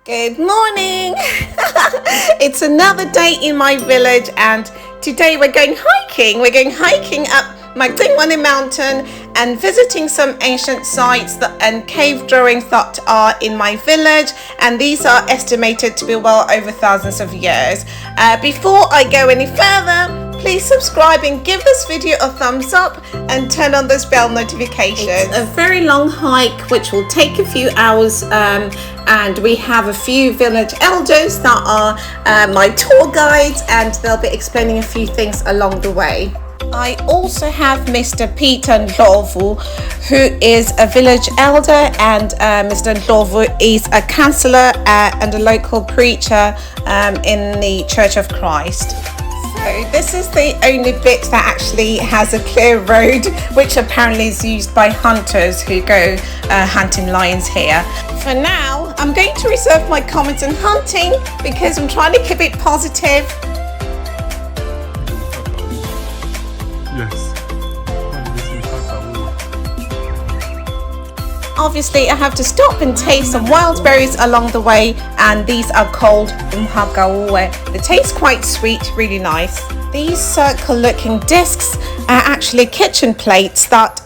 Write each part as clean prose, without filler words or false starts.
Good morning. It's another day in my village, and today we're going hiking. We're going hiking up Macingwane mountain and visiting some ancient sites and cave drawings that are in my village, and these are estimated to be well over thousands of years. Before I go any further, please subscribe and give this video a thumbs up and turn on those bell notifications. It's a very long hike which will take a few hours, and we have a few village elders that are my tour guides, and they'll be explaining a few things along the way. I also have Mr. Peter Ndlovu, who is a village elder, and Mr. Ndlovu is a councillor and a local preacher in the Church of Christ. So this is the only bit that actually has a clear road, which apparently is used by hunters who go hunting lions here. For now, I'm going to reserve my comments on hunting because I'm trying to keep it positive. Yes. Obviously, I have to stop and taste some wild berries along the way, and these are called Umhagawuwe. They taste quite sweet, really nice. These circle-looking discs are actually kitchen plates that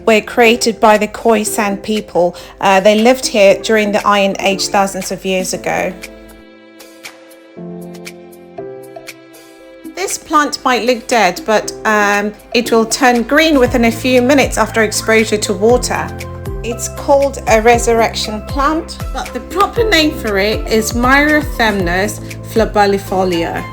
were created by the Khoisan people. They lived here during the Iron Age thousands of years ago. This plant might look dead, but it will turn green within a few minutes after exposure to water. It's called a resurrection plant, but the proper name for it is Myrothamnus flabellifolius.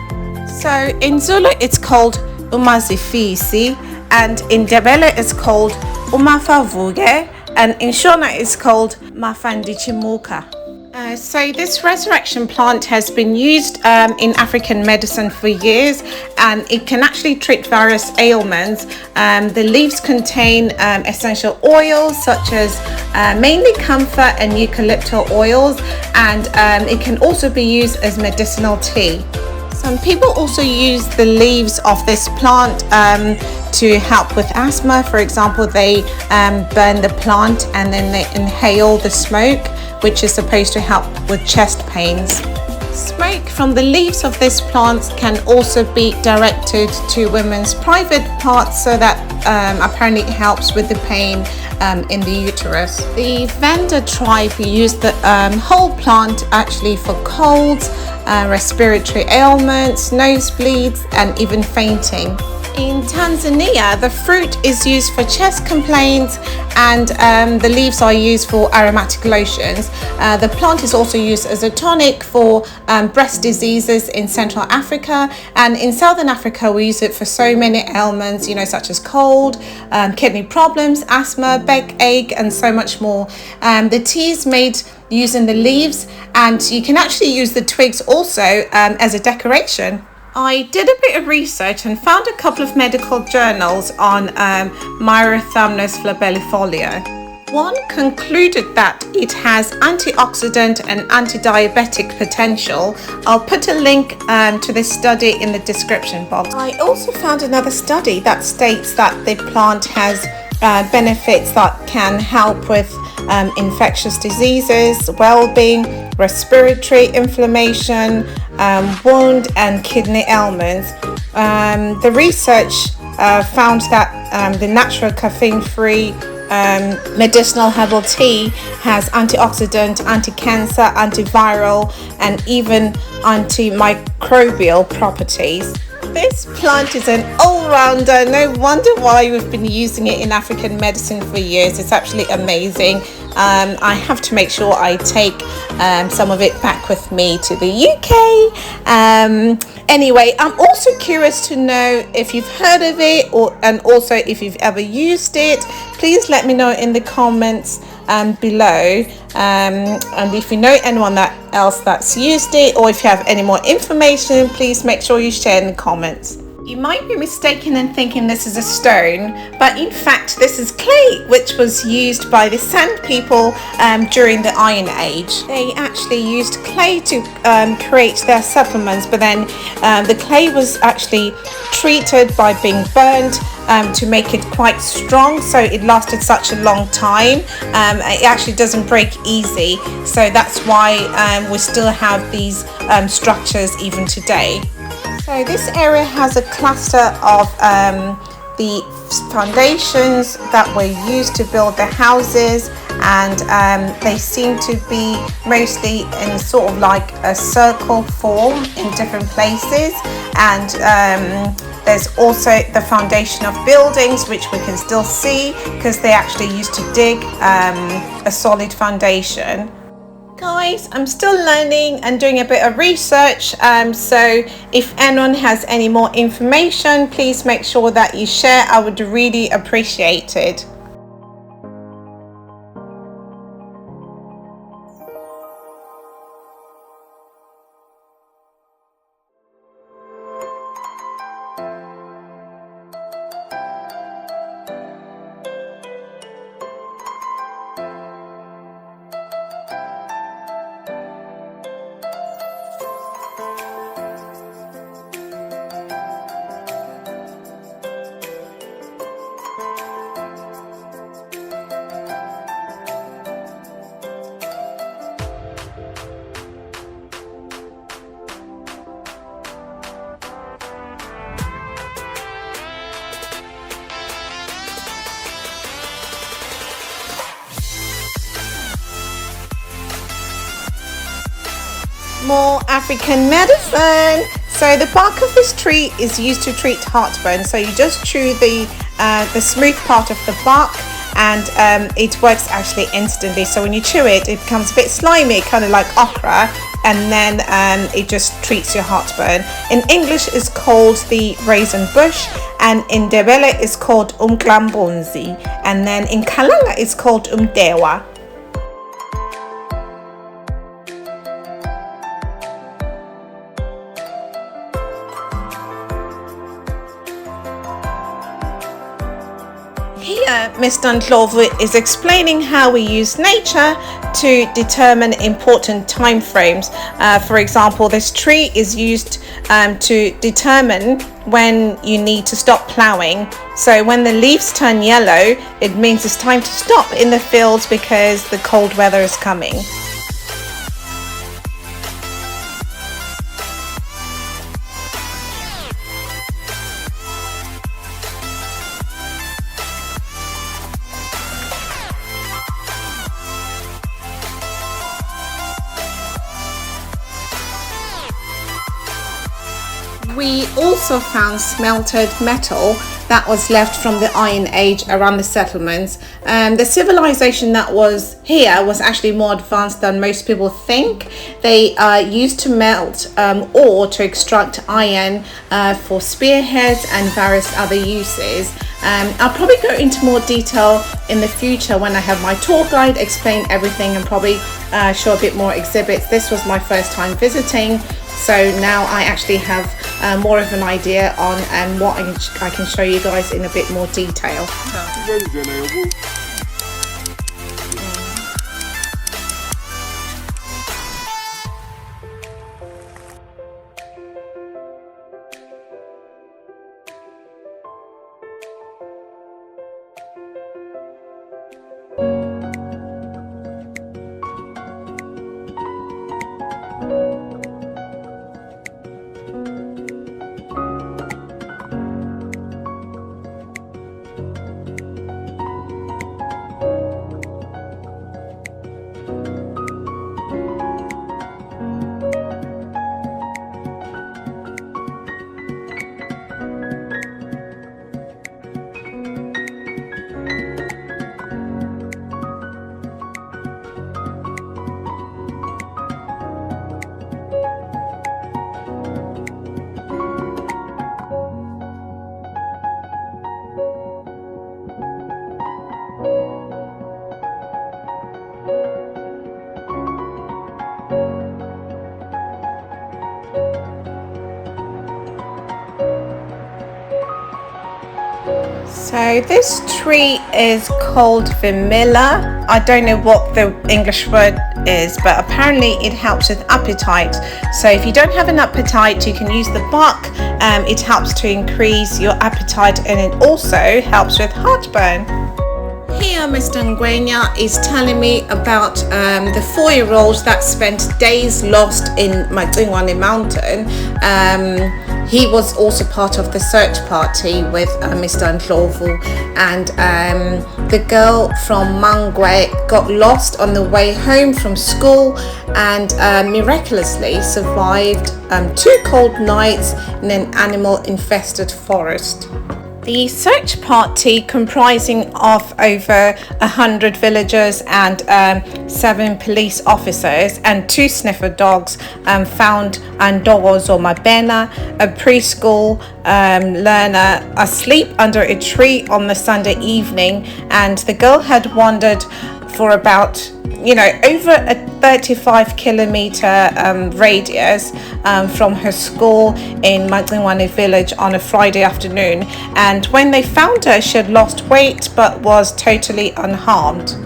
So in Zulu it's called Umazifisi, and in Ndebele it's called Umafavuke, and in Shona it's called Mufandichimuka. So this resurrection plant has been used in African medicine for years, and it can actually treat various ailments. The leaves contain essential oils such as mainly camphor and eucalyptus oils, and it can also be used as medicinal tea. Some people also use the leaves of this plant to help with asthma. For example, they burn the plant and then they inhale the smoke, which is supposed to help with chest pains. Smoke from the leaves of this plant can also be directed to women's private parts, so that apparently it helps with the pain in the uterus. The Venda tribe use the whole plant actually for colds, respiratory ailments, nosebleeds, and even fainting. In Tanzania, the fruit is used for chest complaints, and the leaves are used for aromatic lotions. The plant is also used as a tonic for breast diseases in Central Africa, and in Southern Africa we use it for so many ailments, such as cold, kidney problems, asthma, backache, and so much more. The tea is made using the leaves, and you can actually use the twigs also as a decoration. I did a bit of research and found a couple of medical journals on Myrothamnus flabellifolius. One concluded that it has antioxidant and anti-diabetic potential. I'll put a link to this study in the description box. I also found another study that states that the plant has benefits that can help with infectious diseases, well-being, respiratory inflammation, wound and kidney ailments. The research found that the natural caffeine-free medicinal herbal tea has antioxidant, anti-cancer, antiviral, and even antimicrobial properties. This plant is an all-rounder. No wonder why we've been using it in African medicine for years. It's actually amazing. I have to make sure I take some of it back with me to the UK. Anyway, I'm also curious to know if you've heard of it, and also if you've ever used it. Please let me know in the comments below, and if you know anyone else that's used it, or if you have any more information, please make sure you share in the comments. You might be mistaken in thinking this is a stone, but in fact this is clay, which was used by the Sand people during the Iron Age. They actually used clay to create their settlements, but then the clay was actually treated by being burned to make it quite strong, so it lasted such a long time. It actually doesn't break easy, so that's why we still have these structures even today. So this area has a cluster of the foundations that were used to build the houses, and they seem to be mostly in sort of like a circle form in different places, and there's also the foundation of buildings, which we can still see because they actually used to dig a solid foundation. Guys, I'm still learning and doing a bit of research, so if anyone has any more information, please make sure that you share. I would really appreciate it. More African medicine. So the bark of this tree is used to treat heartburn. So you just chew the smooth part of the bark, and it works actually instantly. So when you chew it, it becomes a bit slimy, kind of like okra, and then it just treats your heartburn. In English, it's called the raisin bush, and in Ndebele, it's called Umklampunzi, and then in Kalanga, it's called Umtewa. Here, Mr. Ndlovu is explaining how we use nature to determine important time frames. For example, this tree is used to determine when you need to stop ploughing. So when the leaves turn yellow, it means it's time to stop in the fields because the cold weather is coming. We also found smelted metal that was left from the Iron Age around the settlements. The civilization that was here was actually more advanced than most people think. They used to melt ore to extract iron for spearheads and various other uses. I'll probably go into more detail in the future when I have my tour guide explain everything and probably show a bit more exhibits. This was my first time visiting, so now I actually have more of an idea on what I can show you guys in a bit more detail. So this tree is called Vimila. I don't know what the English word is, but apparently it helps with appetite. So if you don't have an appetite, you can use the bark. It helps to increase your appetite, and it also helps with heartburn. Here Mr. Ngwenya is telling me about the 4-year-old that spent days lost in Macingwane mountain. He was also part of the search party with Mr. Ndlovu, and the girl from Mangwe got lost on the way home from school and miraculously survived 2 cold nights in an animal-infested forest. The search party, comprising of over 100 villagers and 7 police officers and 2 sniffer dogs, found Ndogozo Mabena, a preschool learner, asleep under a tree on the Sunday evening, and the girl had wandered for about over a 35-kilometer radius from her school in Macingwane village on a Friday afternoon. And when they found her, she had lost weight but was totally unharmed.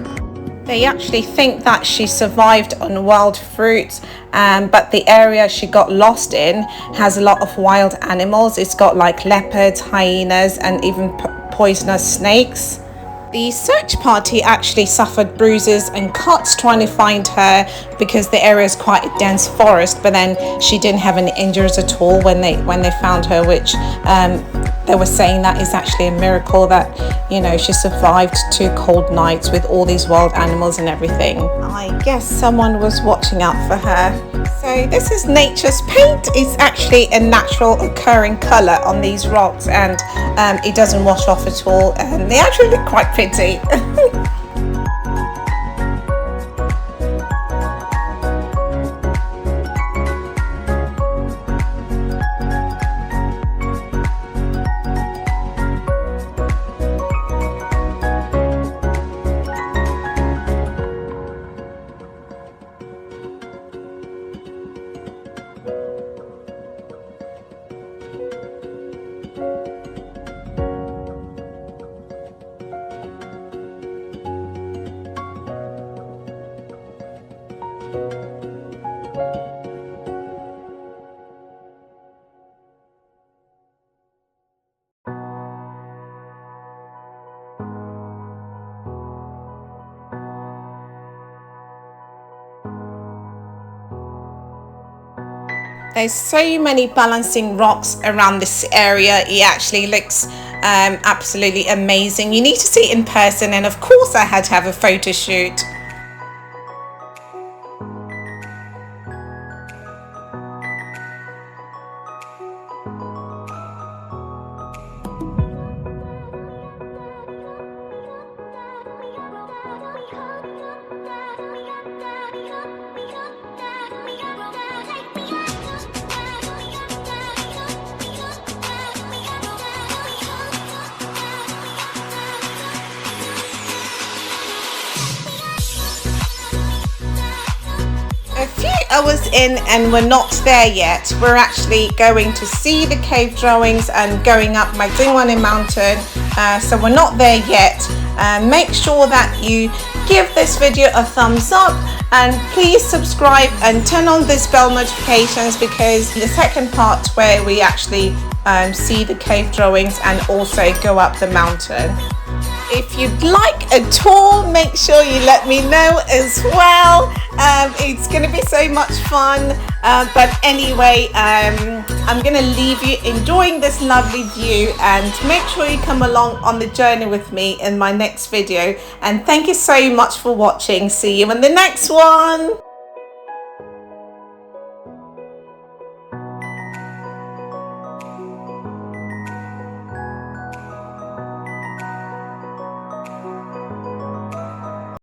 They actually think that she survived on wild fruits, but the area she got lost in has a lot of wild animals. It's got like leopards, hyenas, and even poisonous snakes. The search party actually suffered bruises and cuts trying to find her because the area is quite a dense forest, but then she didn't have any injuries at all when they found her, which they were saying that is actually a miracle that she survived 2 cold nights with all these wild animals and everything. I guess someone was watching out for her. So this is nature's paint. It's actually a natural occurring color on these rocks, and it doesn't wash off at all, and they actually look quite pretty. There's so many balancing rocks around this area. It actually looks absolutely amazing. You need to see it in person, and of course I had to have a photo shoot. A few hours in and we're not there yet. We're actually going to see the cave drawings and going up Macingwane mountain, so we're not there yet. Make sure that you give this video a thumbs up, and please subscribe and turn on this bell notifications, because the second part where we actually see the cave drawings and also go up the mountain. If you'd like a tour, make sure you let me know as well. It's going to be so much fun. But anyway, I'm going to leave you enjoying this lovely view, and make sure you come along on the journey with me in my next video. And thank you so much for watching. See you in the next one.